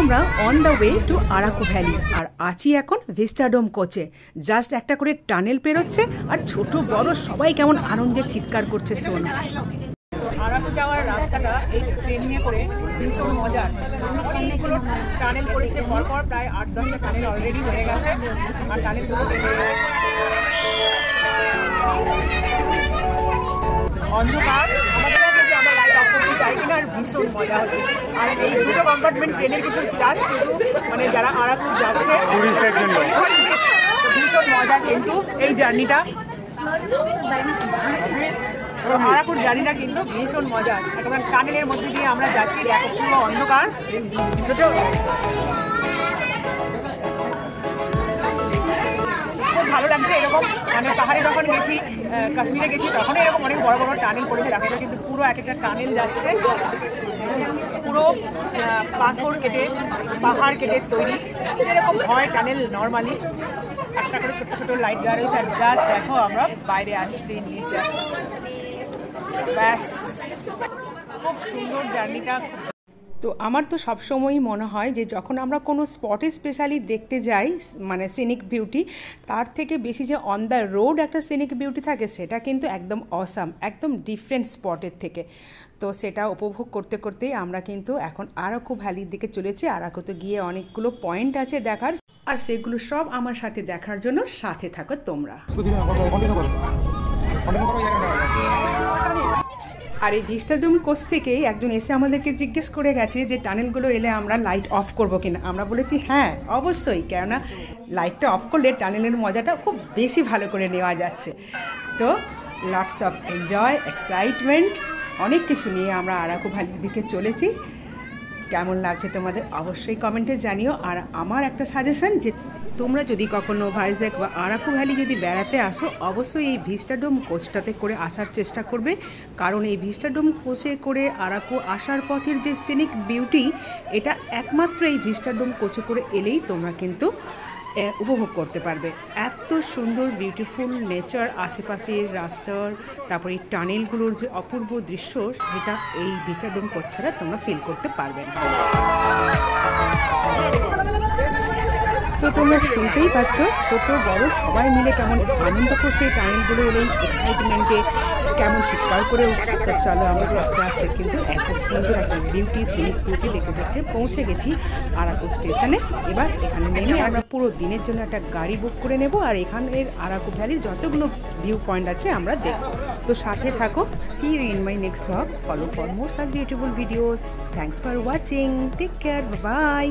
আমরা on the way to Araku valley আর আছি এখন ভিস্টাডোম কোচে। জাস্ট একটা করে টানেল পেরোচ্ছে আর ছোট বড় সবাই কেমন আনন্দে চিৎকার করছে শোন। আরাকু যাওয়ার রাস্তাটা এই ট্রেনে করে ভীষণ মজার। অনেকগুলো টানেল করেছে পরপর, প্রায় 8-10টা টানেল অলরেডি হয়ে গেছে। আর টানেলগুলো অন্ধকার, আমরা লাইট অফ করতে চাই কিনা, আর ভীষণ মজা হচ্ছে। আর এই দুটো কম্পার্টমেন্ট ট্রেনের কিন্তু জাস্ট শুধু মানে যারা আরাকু যাচ্ছে ভীষণ মজা। কিন্তু এই জার্নিটা, আরাকুর জার্নিটা কিন্তু ভীষণ মজা। একেবারে টানেলের মধ্যে দিয়ে আমরা যাচ্ছি, দেখো পুরো অন্ধকার। খুব ভালো লাগছে এরকম, মানে পাহাড়ে যখন গেছি, কাশ্মীরে গেছি, তখন এরকম অনেক বড় বড় টানেল পড়েছে দেখা যায়, কিন্তু পুরো এক একটা টানেল যাচ্ছে পুরো পাথর কেটে পাহাড় কেটে তৈরি। এরকম হয় টানেল নর্মালি, একটা করে ছোটো ছোটো লাইট দেওয়া রয়েছে। আর জাস্ট দেখো আমরা বাইরে আসছি নিচে, ব্যাস খুব সুন্দর জার্নিটা। তো আমার তো সবসময়ই মনে হয় যে যখন আমরা কোনো স্পটে স্পেশালি দেখতে যাই মানে সিনিক বিউটি, তার থেকে বেশি যে অন দ্য রোড একটা সিনিক বিউটি থাকে সেটা কিন্তু একদম অসাম, একদম ডিফারেন্ট স্পটের থেকে। তো সেটা উপভোগ করতে করতেই আমরা কিন্তু এখন আরাকু ভ্যালির দিকে চলেছি। আরাকুতে গিয়ে অনেকগুলো পয়েন্ট আছে দেখার, আর সেগুলো সব আমার সাথে দেখার জন্য সাথে থাকো তোমরা। আর এই ভিস্টাডোম কোচ থেকেই একজন এসে আমাদেরকে জিজ্ঞেস করে গেছে যে টানেলগুলো এলে আমরা লাইট অফ করবো কিনা। আমরা বলেছি হ্যাঁ অবশ্যই, কেননা লাইটটা অফ করলে টানেলের মজাটা খুব বেশি ভালো করে নেওয়া যাচ্ছে। তো লটস অফ এনজয়, এক্সাইটমেন্ট, অনেক কিছু নিয়ে আমরা আরাকু ভ্যালির দিকে চলেছি। কেমন লাগছে তোমাদের অবশ্যই কমেন্টে জানিও। আর আমার একটা সাজেশন, যে তোমরা যদি কখনো ভাইজ্যাক বা আরাকু ভ্যালি যদি বেড়াতে আসো, অবশ্যই এই ভিস্টাডোম কোচটাতে করে আসার চেষ্টা করবে, কারণ এই ভিস্টাডোম কোচে করে আরাকু আসার পথের যে সিনিক বিউটি, এটা একমাত্র এই ভিস্টাডোম কোচে করে এলেই তোমরা কিন্তু উপভোগ করতে পারবে। এত সুন্দর বিউটিফুল নেচার, আশেপাশের রাস্তার, তারপর এই টানেলগুলোর যে অপূর্ব দৃশ্য, সেটা এই ভিস্টাডোম কোচ ছাড়া তোমরা ফিল করতে পারবে না। তো তোমরা শুনতেই পাচ্ছ ছোট বড় সবাই মিলে কেমন আনন্দ করছে এই টানেলগুলো এলেই, এক্সাইটমেন্টে কেমন চিৎকার করে উঠছে। তো চলো আমরা আস্তে আস্তে কিন্তু এত সুন্দর একটা বিউটি, সিনিক বিউটি দেখতে দেখতে পৌঁছে গেছি আরাকু স্টেশনে। এবার এখানে নেমে আমরা পুরো দিনের জন্য একটা গাড়ি বুক করে নেব, আর এখানের আরাকু ভ্যালির যতগুলো ভিউ পয়েন্ট আছে আমরা দেখব। তো সাথে থাকো। See you in my next blog. Follow for more such beautiful videos. Thanks for watching. Take care, by.